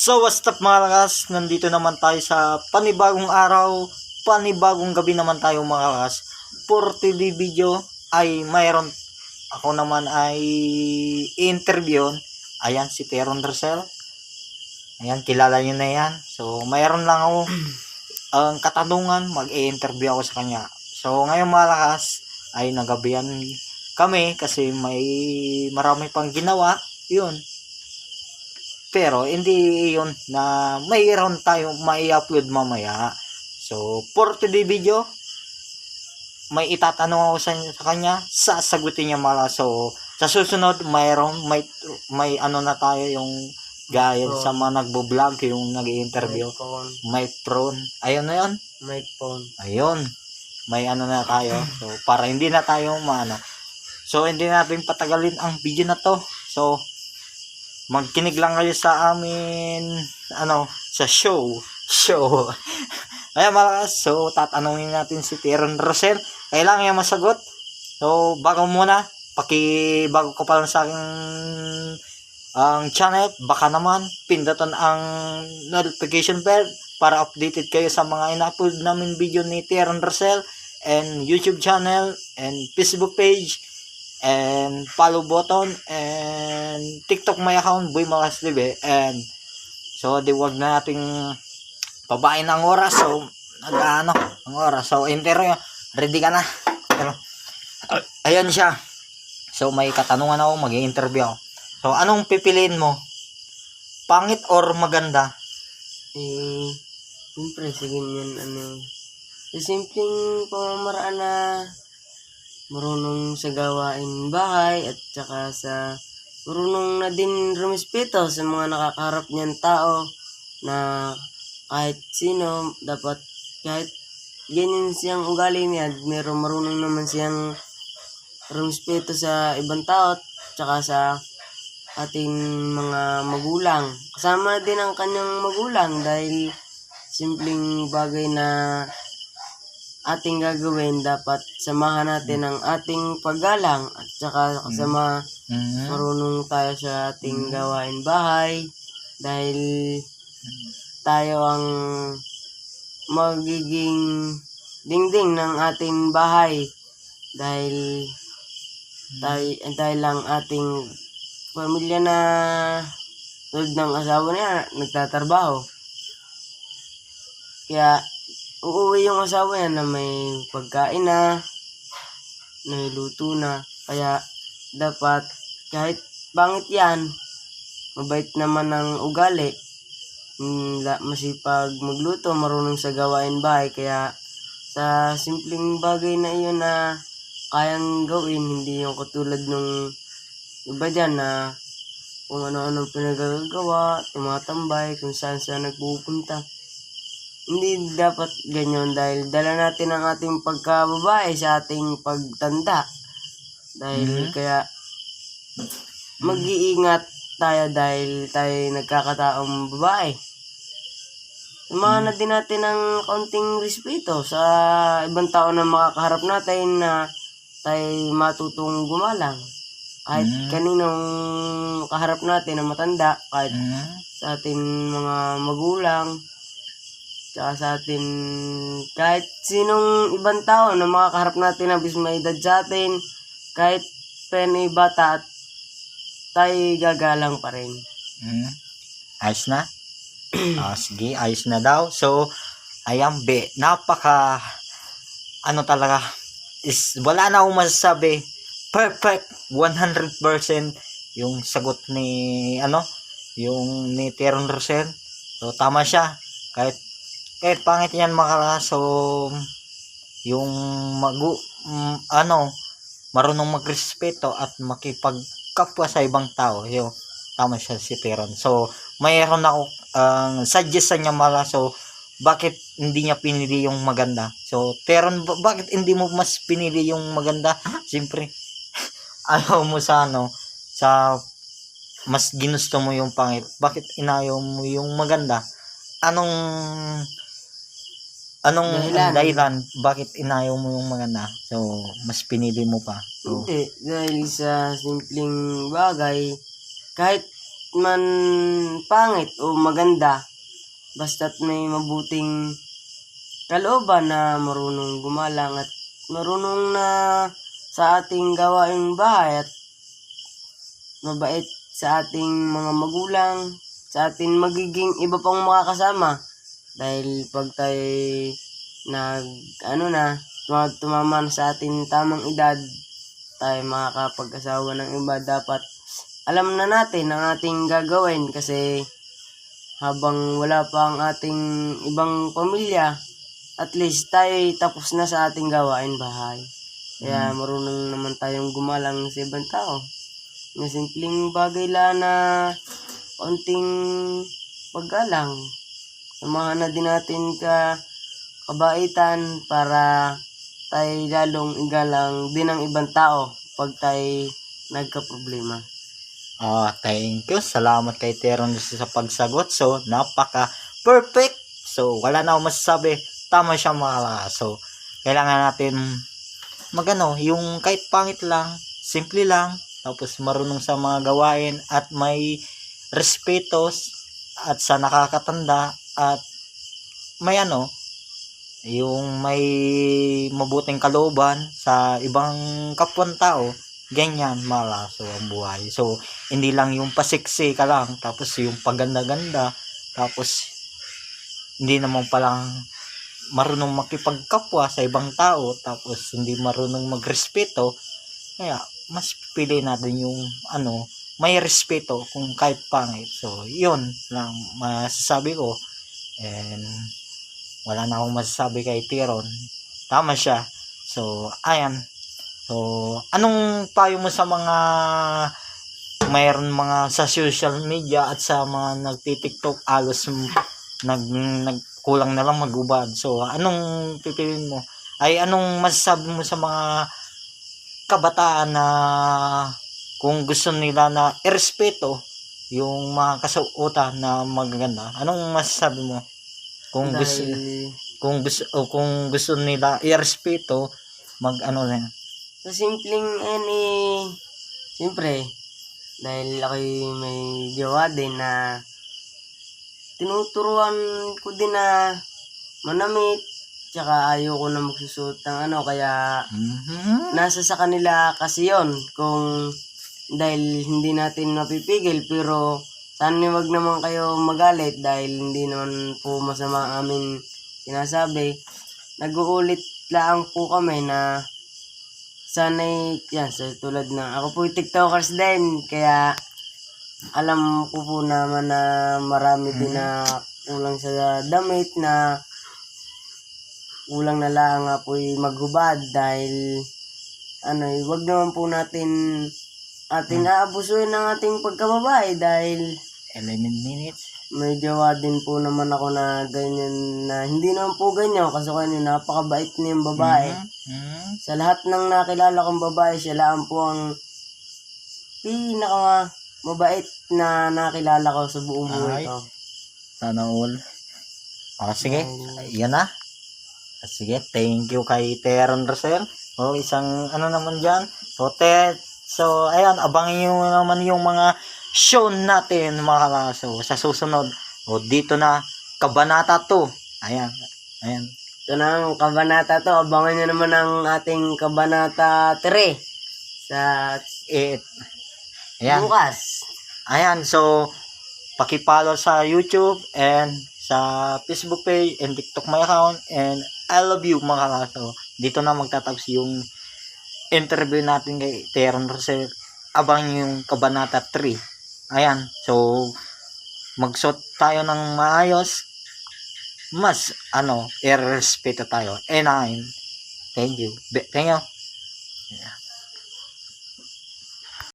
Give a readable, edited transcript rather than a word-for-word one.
So what's up mga lakas, nandito naman tayo sa panibagong araw, panibagong gabi naman tayo mga lakas. For today video ay mayroon, ako naman ay interview. Ayan si Teron Rosel. Ayan, kilala nyo na yan. So mayroon lang ako ang katanungan, mag-i-interview ako sa kanya. So ngayon mga lakas ay nagabihan kami kasi may marami pang ginawa. Yun. Pero hindi yun na mayroon tayong mai-upload mamaya. So for today video, may itatanong ako sa kanya, sasagutin niya mala. So sa susunod may ano na tayo, yung gaya sa mga nagbo-vlog, yung nag-i-interview, mic phone. Ayun na yun. Mic phone. Ayun. May ano na tayo. So para hindi na tayo maano. So hindi natin patagalin ang video na to. So magkinig lang kayo sa amin sa show. Ayan malakas. So tatanungin natin si Teron Rosel. Kailangan niya masagot. So bago ka pa lang sa aking ang channel, baka naman pindutin ang notification bell para updated kayo sa mga ina-upload namin video ni Teron Rosel, and YouTube channel and Facebook page and follow button and TikTok my account Boy Malakas TV. And so wag na nating pabain ang oras. So ang oras. So interview, ready ka na? Pero ayan siya. So may katanungan ako, mag-i-interview ako. So anong pipiliin mo? Pangit or maganda? Siyempre sa ganyan sa simpleng pamamaraan na marunong sa gawain bahay, at saka sa marunong na din rumispeto sa mga nakakaharap niyang tao, na kahit sino dapat, kahit ganyan siyang ugali niya, marunong naman siyang rumispeto sa ibang tao, at saka sa ating mga magulang. Kasama din ang kanyang magulang, dahil simpleng bagay na ating gagawin, dapat samahan natin ang ating paggalang, at saka kasama marunong tayo sa ating gawain bahay, dahil tayo ang magiging dingding ng ating bahay, dahil tayo lang ating pamilya na tulad ng asawa niya nagtatrabaho. Kaya uuwi yung asawa niya na may pagkain na may luto na. Kaya dapat kahit pangit yan, mabait naman ang ugali, masipag magluto, marunong sa gawain bahay. Kaya sa simpleng bagay na iyon na kayang gawin, hindi yung katulad nung iba dyan na kung ano-anong pinagagawa, tumatambay, kung saan nagpupunta. Hindi dapat ganyan, dahil dala natin ang ating pagkababae sa ating pagtanda. Dahil kaya mag-iingat tayo, dahil tayo nagkakataong babae. Samahan na din natin ng kaunting respeto sa ibang tao na makakaharap natin, na tayo matutong gumalang. Kahit kaninong kaharap natin na matanda, kahit sa ating mga magulang, tsaka sa atin, kahit sinong ibang tao na makakaharap natin na bis may edad sa atin, kahit penay bata, at tayo gagalang pa rin. Ayos na? Sige, ayos na daw. So ayan napaka talaga is wala na akong masasabi. Perfect 100% yung sagot ni yung ni Teron Rosel. So tama siya. Kahit pangit yan so yung marunong magrespeto at makipagkapwa sa ibang tao. Yo, tama siya si Teron. So mayroon ako suggest sa niya so bakit hindi niya pinili yung maganda? So Teron, bakit hindi mo mas pinili yung maganda? Siyempre ayaw mo sa mas ginusto mo yung pangit. Bakit inayaw mo yung maganda? Anong dahilan bakit inayaw mo yung maganda? So mas pinili mo pa. So, hindi, dahil sa simpleng bagay, kahit man pangit o maganda, basta't may mabuting kalooban na marunong gumalang at marunong na sa ating gawaing bahay at mabait sa ating mga magulang, sa ating magiging iba pang makakasama. Dahil pag tayo tumama na sa ating tamang edad, tayo makakapag-asawa ng iba, dapat alam na natin ang ating gagawin kasi habang wala pa ang ating ibang pamilya, at least tayo tapos na sa ating gawain bahay. Kaya marunong naman tayong gumalang sa ibang tao. Na simpleng bagay lang na konting paggalang. Samahan na din natin kabaitan para tayo lalong igalang din ang ibang tao pag tayo nagka-problema. Thank you. Salamat kay Teron sa pagsagot. So, napaka-perfect. So, wala na akong masasabi. Tama siya mga. So, kailangan natin yung kahit pangit lang, simple lang, tapos marunong sa mga gawain at may respeto at sa nakakatanda at may yung may mabuting kalooban sa ibang kapwan tao, ganyan malaso ang buhay. So, hindi lang yung pasiksi ka lang, tapos yung paganda-ganda, tapos hindi naman palang marunong makipagkapwa sa ibang tao, tapos hindi marunong magrespeto. Kaya mas pipili natin yung may respeto kung kahit pangit. So, yun lang masasabi ko. And wala na akong masasabi kay Teron. Tama siya. So, ayan. So, anong payo mo sa mayroon mga sa social media at sa mga nagti-TikTok alos nagkulang na lang magubad. So, anong pipiliin mo? Anong masasabi mo sa mga kabataan na kung gusto nila na irespeto yung mga kasuotan na magaganda? Anong masasabi mo? Kung gusto nila irespeto, sa simpleng siyempre, dahil ako'y may jowa din na tinuturuan ko din na manamit, tsaka ayoko na magsusuot ng kaya nasa sa kanila kasi yon. Kung dahil hindi natin mapipigil, pero sana wag naman kayo magalit dahil hindi naman po masama ang aming sinasabi. Nag-uulit lang po kami na sana'y yan, sa tulad na ako po TikTokers din, kaya alam ko po naman na marami din na kulang sa damit, na kulang na lang nga po maghubad dahil wag naman po natin aabusuin ng ating pagkababae dahil 11 minutes. May jowa din po naman ako na ganyan, na hindi naman po ganyan kasi kanina napakabait niya yung babae. Sa lahat ng nakilala kong babae, siya lang po ang pinaka mabait na nakilala ko sa buong buhay ko. Sana all. Sige, yan na. Sige, thank you kay Teron Rosel. Isang naman dyan. So, ayan, abangin nyo naman yung mga show natin mga kalaso sa susunod. Dito na, Kabanata 2. Ayan. Ito na ang Kabanata 2. Abangan nyo naman ang ating Kabanata 3 sa bukas. Ayan, so, pakipollow sa YouTube and sa Facebook page and TikTok my account, and I love you mga kalaso. Dito na magtatapos yung interview natin kay Teron Rosel. Abang yung Kabanata 3. Ayan, so magsuot tayo ng maayos, mas irespeto tayo. And thank you. Yeah.